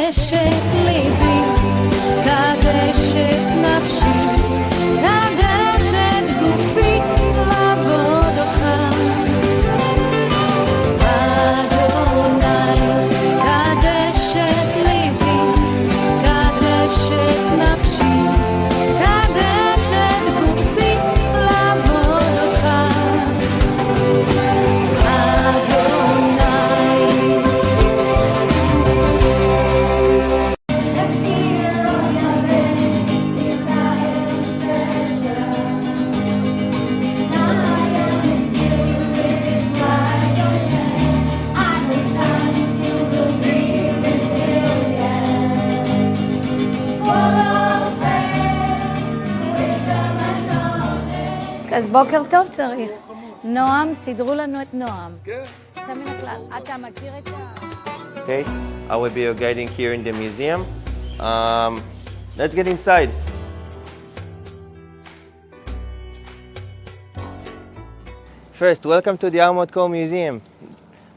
קדש את ליבי, קדש את נפשי, קדש את גופי לעבוד אותך. אדוני, קדש את ליבי, קדש את נפשי, קדש את גופי לעבוד אותך. אז בוקר טוב צריך. נועם, סידרו לנו את נועם. כן. זה מן הכלל. אתה מכיר את ה... Okay, I will be your guiding here in the museum. Let's get inside. First, welcome to the AHORA Museum.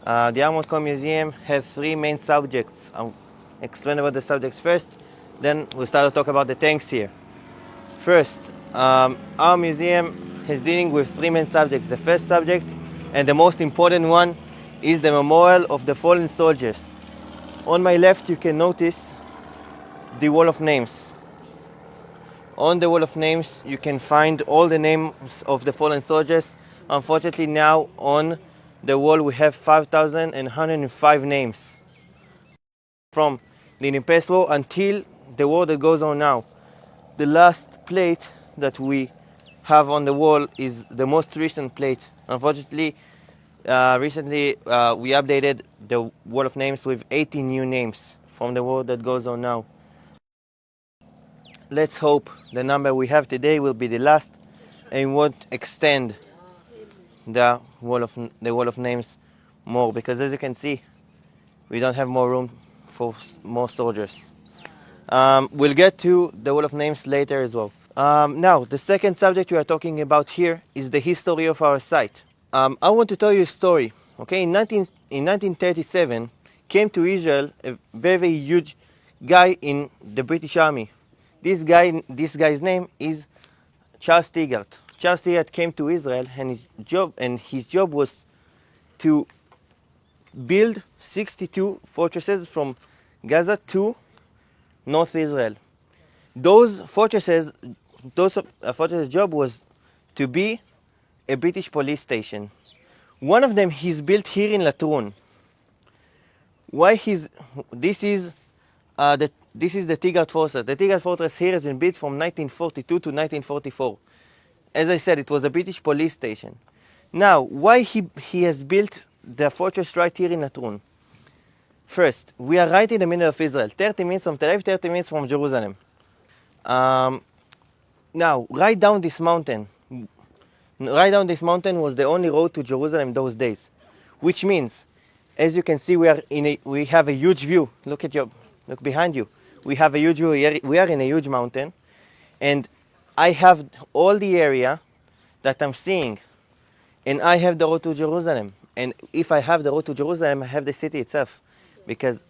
The AHORA Museum has three main subjects. I'll explain about the subjects first, then we'll start to talk about the tanks here. First, our museum is dealing with three main subjects. The first subject, and the most important one, is the memorial of the fallen soldiers. On my left, you can notice the wall of names. On the wall of names, you can find all the names of the fallen soldiers. Unfortunately, now on the wall, we have 5,105 names from the Independence War until the war that goes on now. The last plate that we have on the wall is the most recent plate. Unfortunately, recently we updated the wall of names with 80 new names from the war that goes on now. Let's hope the number we have today will be the last and won't extend the wall of names more, because as you can see, we don't have more room for more soldiers. We'll get to the wall of names later as well. Now, the second subject we are talking about here is the history of our site. I want to tell you a story. Okay, in 1937, came to Israel a very huge guy in the British Army. This guy's name is Charles Tigard. Charles Tigard came to Israel, and his job was to build 62 fortresses from Gaza to North Israel. Those fortresses' job was to be a British police station. One of them he's built here in Latrun. This is the Tigard Fortress. The Tigard Fortress here has been built from 1942 to 1944. As I said, it was a British police station. Now, why he has built the fortress right here in Latrun? First, we are right in the middle of Israel, 30 minutes from Tel Aviv, 30 minutes from Jerusalem. Now, right down this mountain was the only road to Jerusalem those days, which means, as you can see, we have a huge view. Look behind you. We have a huge view. We are in a huge mountain, and I have all the area that I'm seeing, and I have the road to Jerusalem. And if I have the road to Jerusalem, I have the city itself, because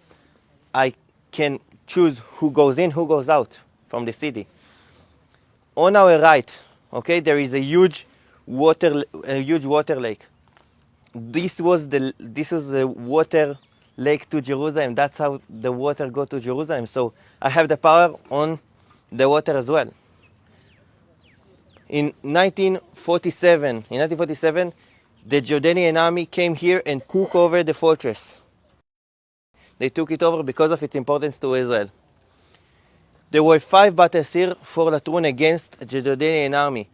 I can choose who goes in, who goes out from the city. On our right, okay, there is a huge water lake. This was the water lake to Jerusalem. That's how the water go to Jerusalem. So I have the power on the water as well. In 1947, the Jordanian army came here and took over the fortress. They took it over because of its importance to Israel. There were 5 battles here for Latrun against the Jordanian army.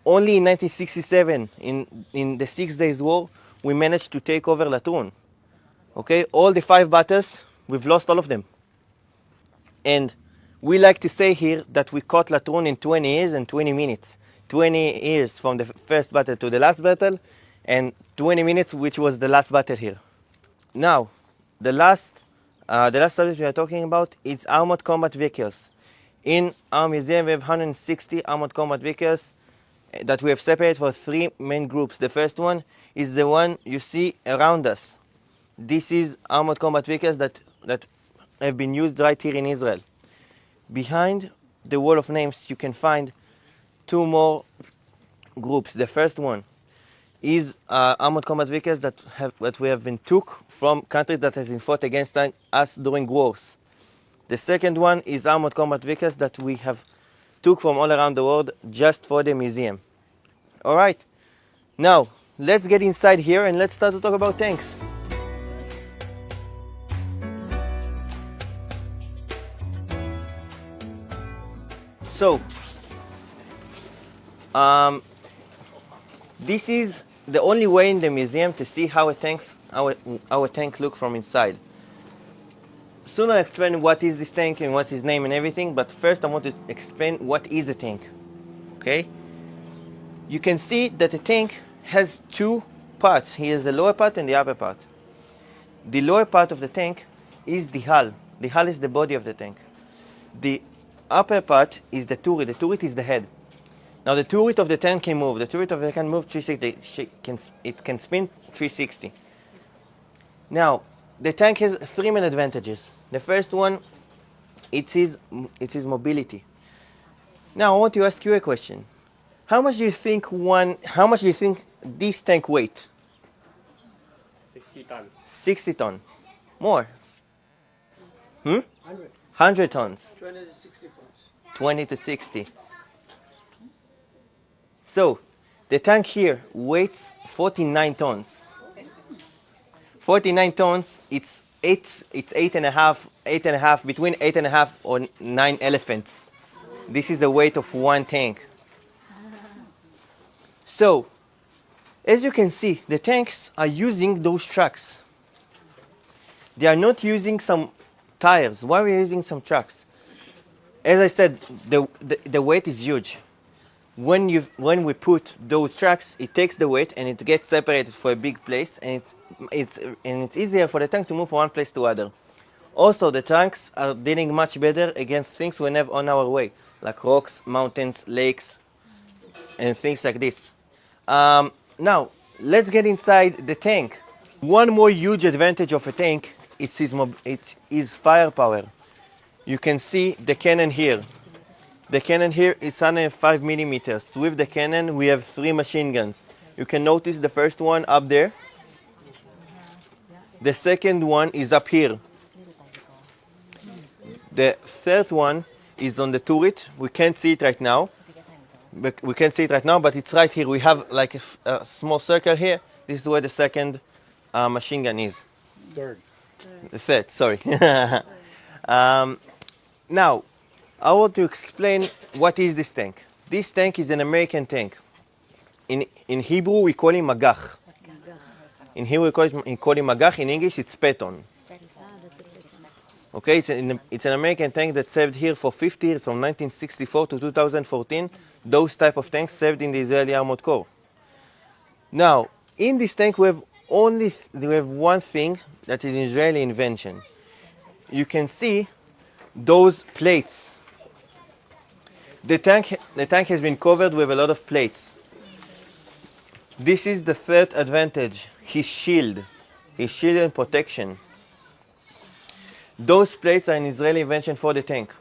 Only in 1967, in the 6 Days War, we managed to take over Latrun. Okay, all the 5 battles, we've lost all of them. And we like to say here that we caught Latrun in 20 years and 20 minutes. 20 years from the first battle to the last battle, and 20 minutes, which was the last battle here. Now, the last subject we are talking about is armored combat vehicles. In our museum, we have 160 armored combat vehicles that we have separated for 3 main groups. The first one is the one you see around us. This is armored combat vehicles that have been used right here in Israel. Behind the wall of names, you can find two more groups. The first one is armored combat vehicles that we have been took from countries that has been fought against us during wars. The second one is armored combat vehicles that we have took from all around the world just for the museum. All right, now let's get inside here and let's start to talk about tanks. So, this is the only way in the museum to see how a tank look from inside. Soon I'll explain what is this tank and what's his name and everything, but first I want to explain what is a tank, okay? You can see that the tank has two parts. He has the lower part and the upper part. The lower part of the tank is the hull. The hull is the body of the tank. The upper part is the turret. The turret is the head. Now the turret of the tank can move. The turret of the tank can move 360. It can spin 360. Now the tank has three main advantages. The first one, it's his mobility. Now I want to ask you a question. How much do you think this tank weight? 60 tons. 60 tons. More. 100 tons. 20 to 60 pounds. 20 to 60. So the tank here weighs 49 tons. 49 tons, it's eight and a half, between 8.5 or 9 elephants. This is the weight of one tank. So, as you can see, the tanks are using those trucks. They are not using some tires. Why are we using some trucks? As I said, the weight is huge. When we put those trucks, it takes the weight and it gets separated for a big place, and it's easier for the tank to move from one place to other. Also, the tanks are dealing much better against things we have on our way, like rocks, mountains, lakes, and things like this. Now, let's get inside the tank. One more huge advantage of a tank, it's his firepower. You can see the cannon here. The cannon here is 105 millimeters. With the cannon, we have 3 machine guns. You can notice the first one up there. The second one is up here. The third one is on the turret. We can't see it right now. But it's right here. We have like a small circle here. This is where the second machine gun is. Third. The third, sorry. Now, I want to explain what is this tank. This tank is an American tank. In Hebrew, we call him Magach. In Hebrew, we call him Magach. In English, it's Peton. Okay, it's an American tank that served here for 50 years, from 1964 to 2014. Those type of tanks served in the Israeli Armored Corps. Now, in this tank, we have one thing that is an Israeli invention. You can see those plates. The tank has been covered with a lot of plates. This is the third advantage, his shield and protection. Those plates are an Israeli invention for the tank.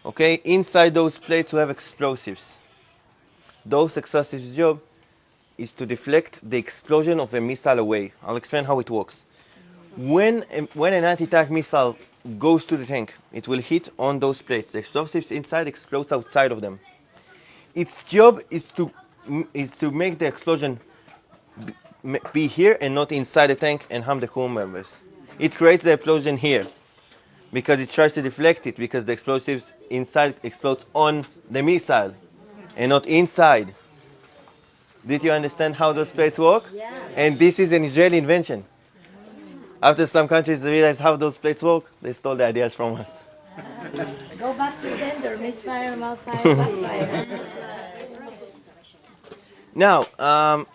Okay, inside those plates we have explosives. Those explosives' job is to deflect the explosion of a missile away. I'll explain how it works. When an anti-tank missile goes to the tank, it will hit on those plates. The explosives inside explodes outside of them. Its job is to make the explosion be here and not inside the tank and harm the crew members. It creates the explosion here because it tries to deflect it, because the explosives inside explodes on the missile and not inside. Did you understand how those plates work? Yeah. And this is an Israeli invention. After some countries realized how those plates work, they stole the ideas from us. Go back to sender, misfire, malfire, backfire. Now,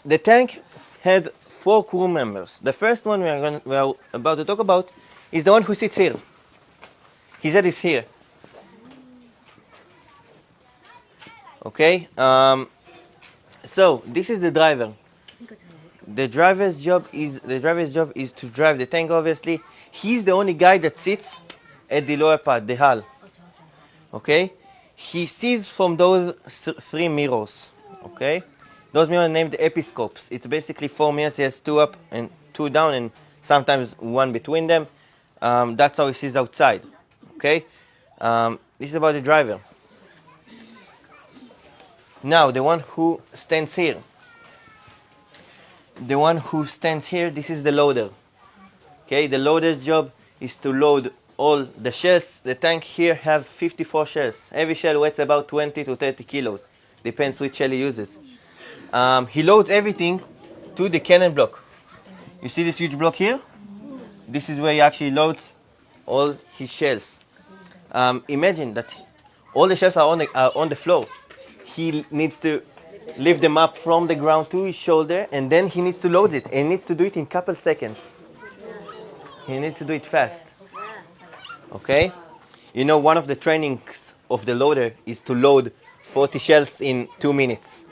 the tank had 4 crew members. The first one we are about to talk about is the one who sits here. His head is here. Okay. So this is the driver. The driver's job is to drive the tank. Obviously, He's the only guy that sits at the lower part, the hull. Okay? He sees from those three mirrors. Okay? Those mirrors are named episcopes. It's basically 4 mirrors. He has 2 up and 2 down, and sometimes 1 between them. That's how he sees outside. Okay? This is about the driver. Now, the one who stands here. The one who stands here, this is the loader. Okay, the loader's job is to load all the shells. The tank here have 54 shells. Every shell weighs about 20 to 30 kilos. Depends which shell he uses. He loads everything to the cannon block. You see this huge block here? This is where he actually loads all his shells. Imagine that all the shells are on the floor. He needs to lift them up from the ground to his shoulder, and then he needs to load it. And he needs to do it in a couple seconds. He needs to do it fast. Okay? You know, one of the trainings of the loader is to load 40 shells in 2 minutes.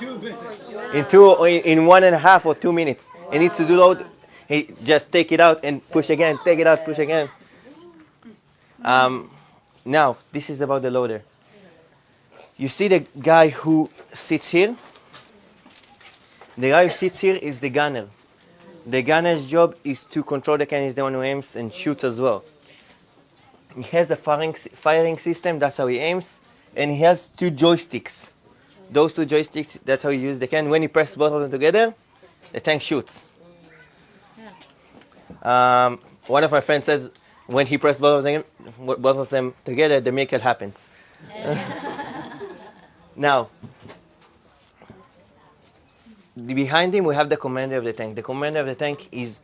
In 1.5 or 2 minutes. He needs to do load. He just take it out and push again, take it out, push again. Now, this is about the loader. You see the guy who sits here? The guy who sits here is the gunner. The gunner's job is to control the cannon. He's the one who aims and shoots as well. He has a firing system, that's how he aims. And he has 2 joysticks. Those 2 joysticks, that's how he uses the cannon. When he presses both of them together, the tank shoots. One of my friends says, when he presses both of them together, the miracle happens. Now, behind him we have the commander of the tank. The commander of the tank is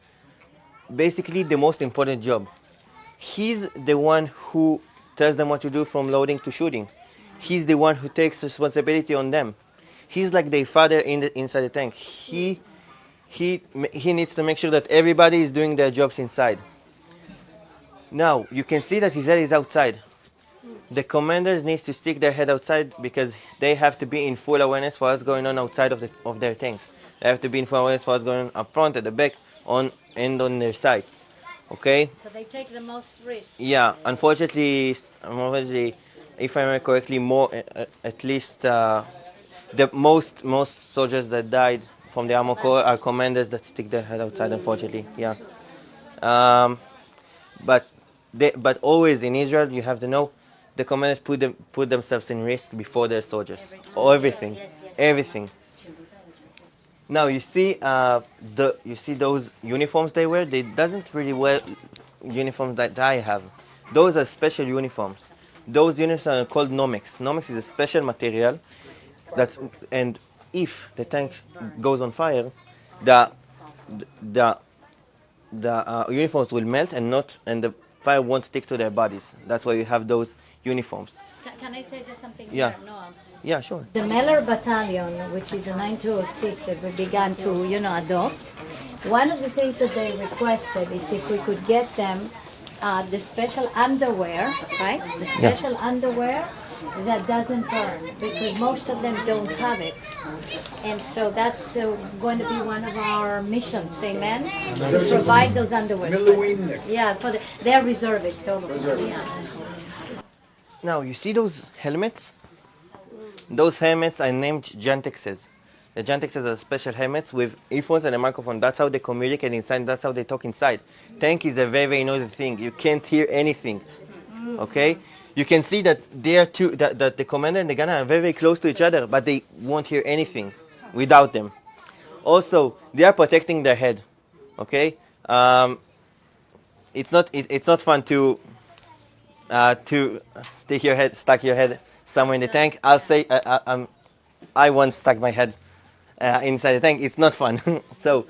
basically the most important job. He's the one who tells them what to do from loading to shooting. He's the one who takes responsibility on them. He's like their father inside the tank. He needs to make sure that everybody is doing their jobs inside. Now, you can see that his head is outside. The commanders need to stick their head outside because they have to be in full awareness for what's going on outside of their tank. They have to be in full awareness for what's going on up front, at the back, and on their sides. Okay? So they take the most risk. Yeah, unfortunately, if I remember correctly, at least the most soldiers that died from the Armor Corps are commanders that stick their head outside, unfortunately. Yeah. But always in Israel, you have to know, the commanders put themselves in risk before their soldiers. Everything. Everything. Now you see those uniforms they wear. They doesn't really wear uniforms that I have. Those are special uniforms. Those uniforms are called nomics. Nomics is a special material and if the tank goes on fire, the uniforms will melt and the fire won't stick to their bodies. That's why you have those uniforms. Can I say just something Yeah. here? No. Yeah, sure. The Meller Battalion, which is a 9206 that we began to, adopt, one of the things that they requested is if we could get them the special underwear, right? The special underwear that doesn't burn, because most of them don't have it. And so that's going to be one of our missions, amen? To provide those underwear. Yeah, they're reservists, all of them. Yeah. Now, you see those helmets? Those helmets are named Jantexes. The Jantexes are special helmets with earphones and a microphone. That's how they communicate inside. That's how they talk inside. Tank is a very, very noisy thing. You can't hear anything. Okay? You can see that that the commander and the gunner are very, very close to each other, but they won't hear anything without them. Also, they are protecting their head. Okay? It's not fun to stuck your head somewhere in the tank. I'll say I once stuck my head inside the tank. It's not fun. So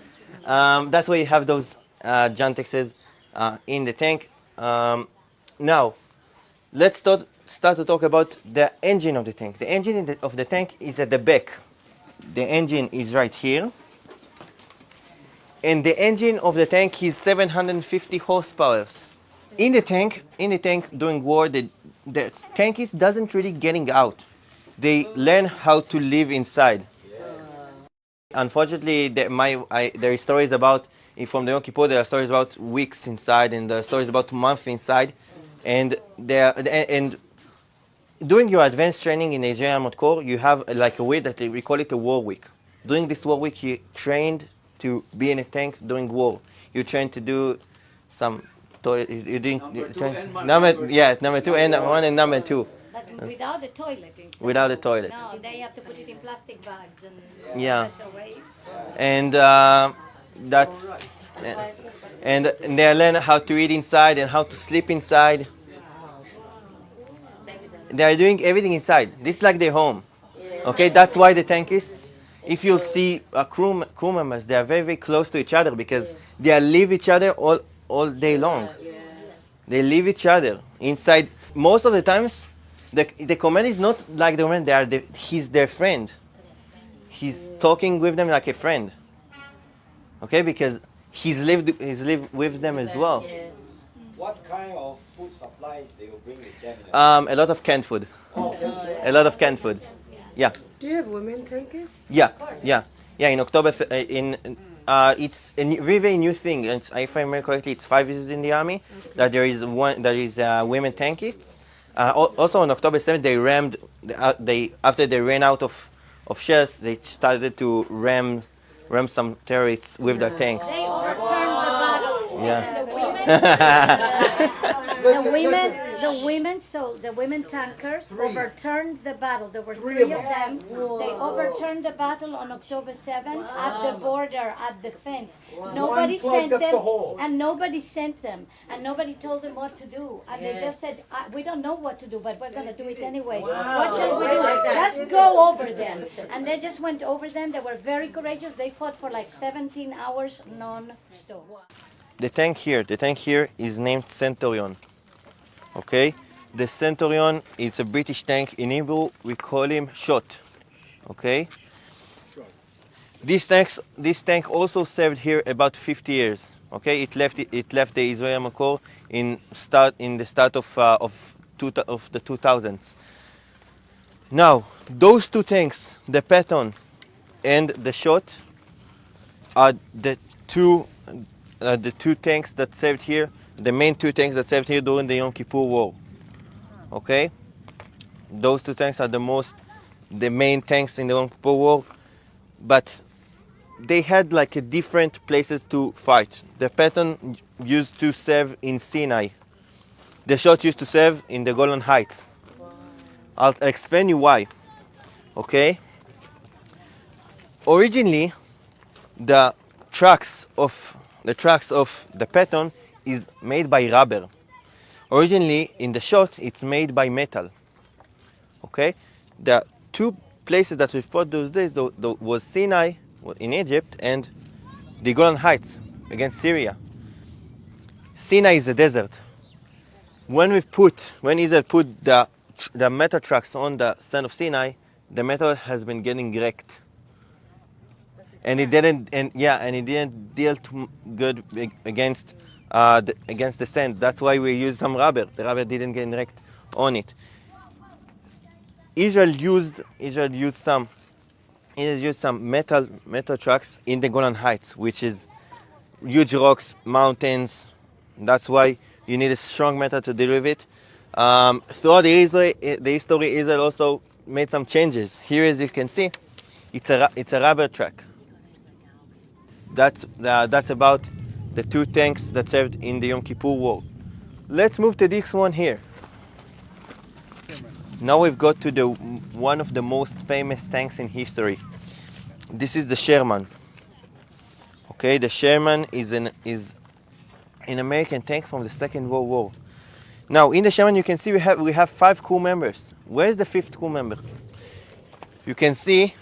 that's why you have those Jantexes in the tank. Now, let's start to talk about the engine of the tank. The engine of the tank is at the back. The engine is right here. And the engine of the tank is 750 horsepower. In the tank during war, the tankies doesn't really getting out. They learn how to live inside. Unfortunately, there is stories about from the Yom Kippur, there are stories about weeks inside, and there are stories about months inside, and during your advanced training in Nigerian Armored Corps, you have like a week that we call it a war week. During this war week, you trained to be in a tank during war. You trained to do some. You're doing number two and one and number two. But without the toilet inside. Without the toilet. No, they have to put it in plastic bags and Yeah. special ways. And that's and they learn how to eat inside and how to sleep inside. They are doing everything inside. This is like their home. Okay, that's why the tankists, if you see crew members, they are very, very close to each other because they live each other all day long. They live each other inside. Most of the times, the commander is not like the commander. He's their friend. He's talking with them like a friend. Okay, because he's lived with them as well. What kind of food supplies they will bring with them? A lot of canned food. A lot of canned food. Yeah. Do you have women tankers? Yeah. In October, it's a very, very new thing. And if I remember correctly, it's 5 years in the army that there is women tankists. Also on October 7th, they rammed. After they ran out of shells, they started to ram some terrorists with their tanks. They overturned the battle. Yeah. The women tankers overturned the battle. There were 3 of them. They overturned the battle on October 7th at the border, at the fence. Nobody sent them, and nobody sent them, and nobody told them what to do. And they just said, we don't know what to do, but we're going to do it anyway. What shall we do? Just go over them. And they just went over them. They were very courageous. They fought for like 17 hours non-stop. The tank here is named Centurion. Okay, the Centurion is a British tank. In Hebrew, we call him Shot. Okay, this tank also served here about 50 years. Okay, it left the Israeli Armored Corps in the start of the 2000s. Now, those 2 tanks, the Patton and the Shot, are the two tanks that served here, the main 2 tanks that served here during the Yom Kippur War. Okay, those 2 tanks are the main tanks in the Yom Kippur War, but they had like a different places to fight. The Patton used to serve in Sinai. The Shot used to serve in the Golan Heights. I'll explain you why. Okay. Originally, the tracks of the Patton is made by rubber. Originally, in the Shot, it's made by metal. Okay, the 2 places that we fought those days was Sinai in Egypt and the Golan Heights against Syria. Sinai is a desert. When Israel put the metal tracks on the sand of Sinai, the metal has been getting wrecked. And it didn't deal too good against the sand. That's why we used some rubber. The rubber didn't get wrecked on it. Israel used some metal tracks in the Golan Heights, which is huge rocks, mountains. That's why you need a strong metal to deal with it. Throughout the history, Israel also made some changes. Here, as you can see, it's a rubber track. That's about the 2 tanks that served in the Yom Kippur War. Let's move to this one here. Now we've got to one of the most famous tanks in history. This is the Sherman. Okay, the Sherman is an American tank from the Second World War. Now in the Sherman, you can see we have 5 crew members. Where's the 5th crew member? You can see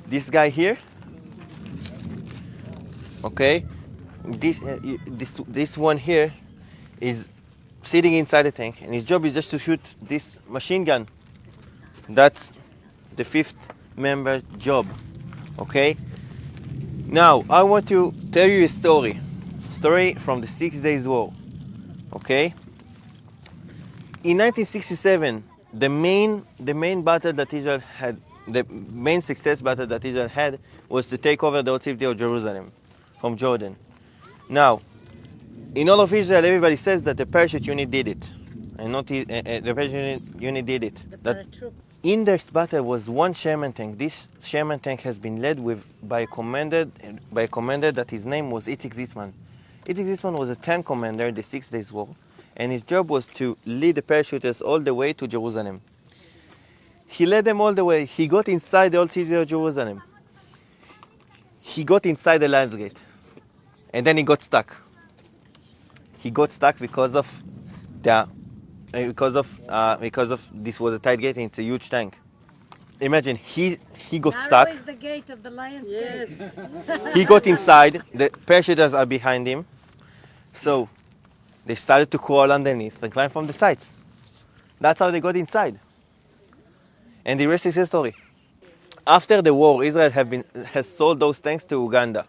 this guy here. Okay, this one here is sitting inside the tank, and his job is just to shoot this machine gun. That's the 5th member job. Okay. Now I want to tell you a story from the 6 Days War. Okay. In 1967, the main battle that Israel had, the main success battle that Israel had, was to take over the old city of Jerusalem from Jordan. Now, in all of Israel, everybody says that the parachute unit did it, and not the parachute unit did it. That in this battle was one Sherman tank. This Sherman tank has been led by a commander that his name was Itzik Zisman. Itzik Zisman was a tank commander in the 6 Days War, and his job was to lead the parachuters all the way to Jerusalem. He led them all the way. He got inside the old city of Jerusalem. He got inside the Lion's Gate, and then he got stuck. He got stuck because of this was a tight gate and it's a huge tank. Imagine he got stuck. Narrow is the gate of the Lion's Gate. He got inside. The parachuters are behind him, so they started to crawl underneath and climb from the sides. That's how they got inside. And the rest is history. After the war, Israel has sold those tanks to Uganda.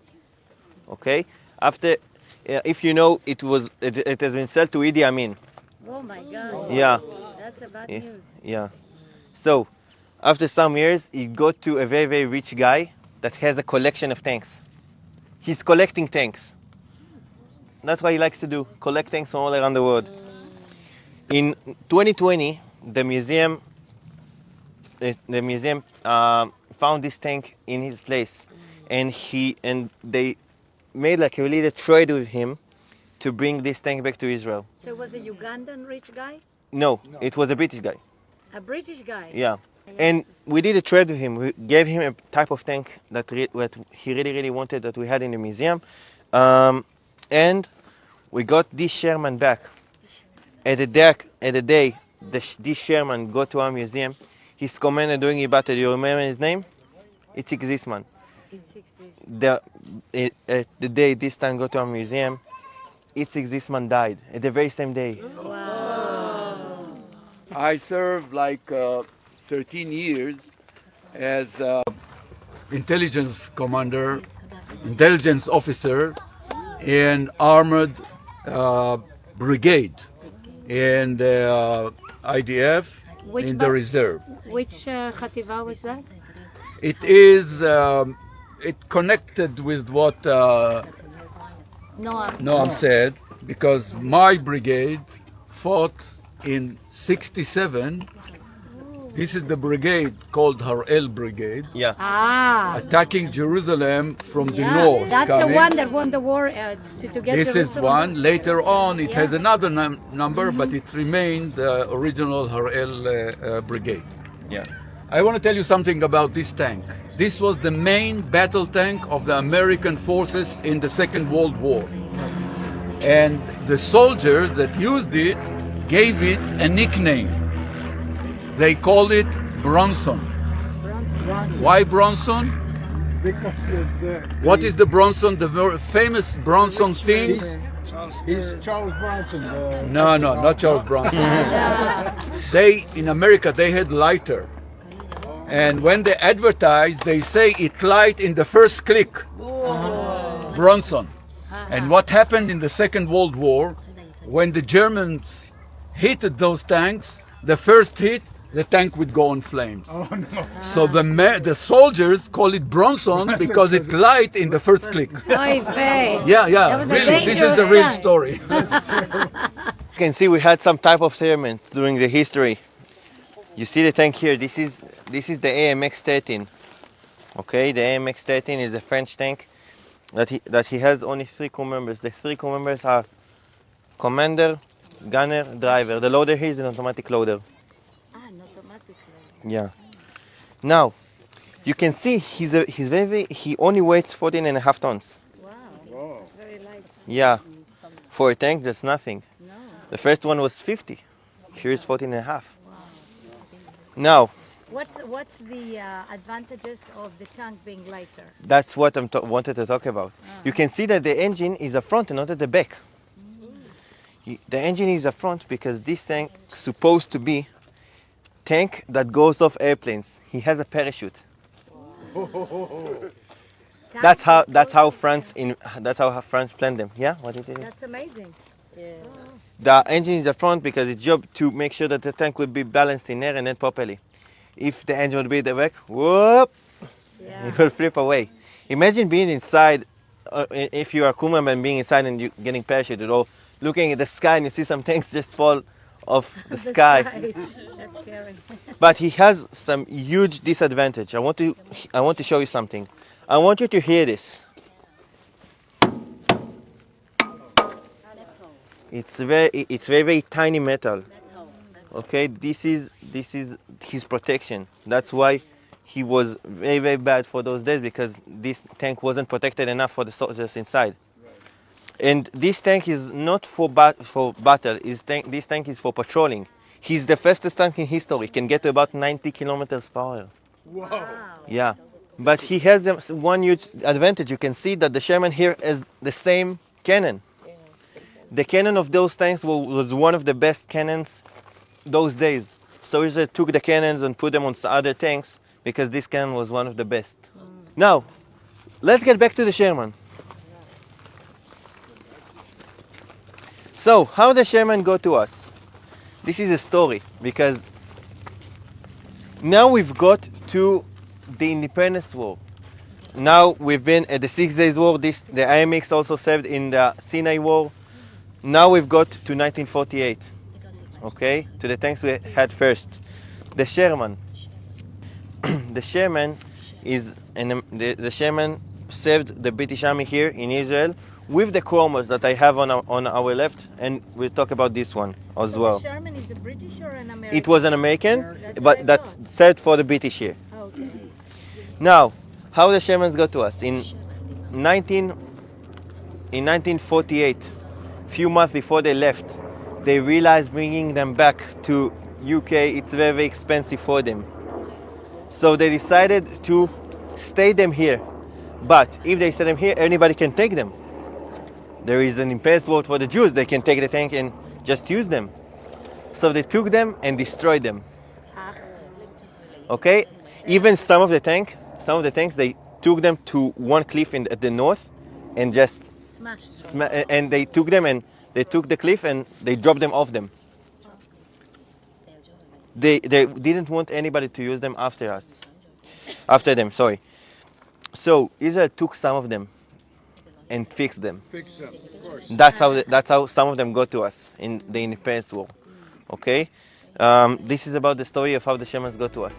Okay? After, if you know, it has been sold to Idi Amin. Oh my God. Yeah. That's a bad news. Yeah. So, after some years, he got to a very, very rich guy that has a collection of tanks. He's collecting tanks. That's what he likes to do, collect tanks from all around the world. In 2020, the museum found this tank in his place, and they made like a little trade with him to bring this tank back to Israel. So it was a Ugandan rich guy? No, it was a British guy. A British guy? Yeah. And we did a trade with him. We gave him a type of tank that he really, really wanted that we had in the museum. And we got this Sherman back. At the day this Sherman got to our museum, his commander during the battle, do you remember his name? Itzik Zisman. The day this tank got to our museum, Itzik Zisman died at the very same day. Wow. I served like 13 years as intelligence commander, intelligence officer in armored brigade in the IDF in the reserve. Which Khativa was that? It is it connected with what Noam said, because my brigade fought in 67. This is the brigade called Harel Brigade, attacking Jerusalem from the north. That's coming. the one that won the war to get This is Jerusalem. one. Later on, it has another number, but it remained the original Harel Brigade. Yeah. I want to tell you something about this tank. This was the main battle tank of the American forces in the Second World War. And the soldiers that used it gave it a nickname. They called it Bronson. Why Bronson? Because What is the Bronson? The very famous Bronson thing? he's Charles Bronson. No, not Charles Bronson. In America, they had lighter. And when they advertise, they say it light in the first click. Bronson. And what happened in the Second World War, when the Germans hit those tanks, the first hit, the tank would go in flames. Oh no! So the soldiers call it Bronson because it light in the first click. Oy vey. Yeah, was a really, this is the dangerous real time. story. You can see we had some type of ceremony during the history. You see the tank here. This is the AMX-13. Okay, the AMX-13 is a French tank that he has only 3 crew members. The 3 crew members are commander, gunner, driver. The loader here is an automatic loader. An automatic loader. Yeah. Now, you can see he only weighs 14.5 tons. Wow. Very light. Yeah. For a tank, that's nothing. No. The first one was 50. Here is 14.5. Now, What's the advantages of the tank being lighter? that's what I wanted to talk about. You can see that the engine is up front and not at the back. The engine is up front because this tank is supposed to be tank that goes off airplanes. He has a parachute. That's how France planned them. Yeah, what did it? That's amazing. The engine is up front because its job to make sure that the tank would be balanced in air and then properly. If the engine would be at the back, whoop, it will flip away. Imagine being inside if you are Kumaman being inside and you getting parachuted, or looking at the sky and you see some tanks just fall off the sky. That's scary. But he has some huge disadvantage. I want to show you something. I want you to hear this. It's very tiny metal. Okay, this is his protection. That's why he was very bad for those days, because this tank wasn't protected enough for the soldiers inside. And this tank is not for battle. This tank is for patrolling. He's the fastest tank in history. Can get to about 90 kilometers per hour. Wow. Yeah, but he has one huge advantage. You can see that the Sherman here has the same cannon. The cannon of those tanks was one of the best cannons those days. So he just took the cannons and put them on other tanks, because this cannon was one of the best. Now, let's get back to the Sherman. So, how the Sherman got to us? This is a story, because now we've got to the Independence War. Now we've been at the 6 Days War. The IMX also served in the Sinai War. Now we've got to 1948. Okay, to the tanks we had first. The Sherman. The Sherman the Sherman served the British Army here in Israel with the chromos that I have on our left, and we'll talk about this one as well. The Sherman is a British or an American? It was an American, That's what I but that's thought. served for the British here. Okay. Now, how the Shermans got to us? In 1948, few months before they left, they realized bringing them back to UK, it's very expensive for them. So they decided to stay them here. But if they stay them here, anybody can take them. There is an Independence War for the Jews. They can take the tank and just use them. So they took them and destroyed them. Okay? Even some of the tanks, they took them to one cliff at the north and just and they took them and they took the cliff and they dropped them off them. They didn't want anybody to use them after them, sorry. So Israel took some of them and fixed them. Fix them, of course. That's how some of them got to us in the Independence War. Okay? This is about the story of how the Shermans got to us.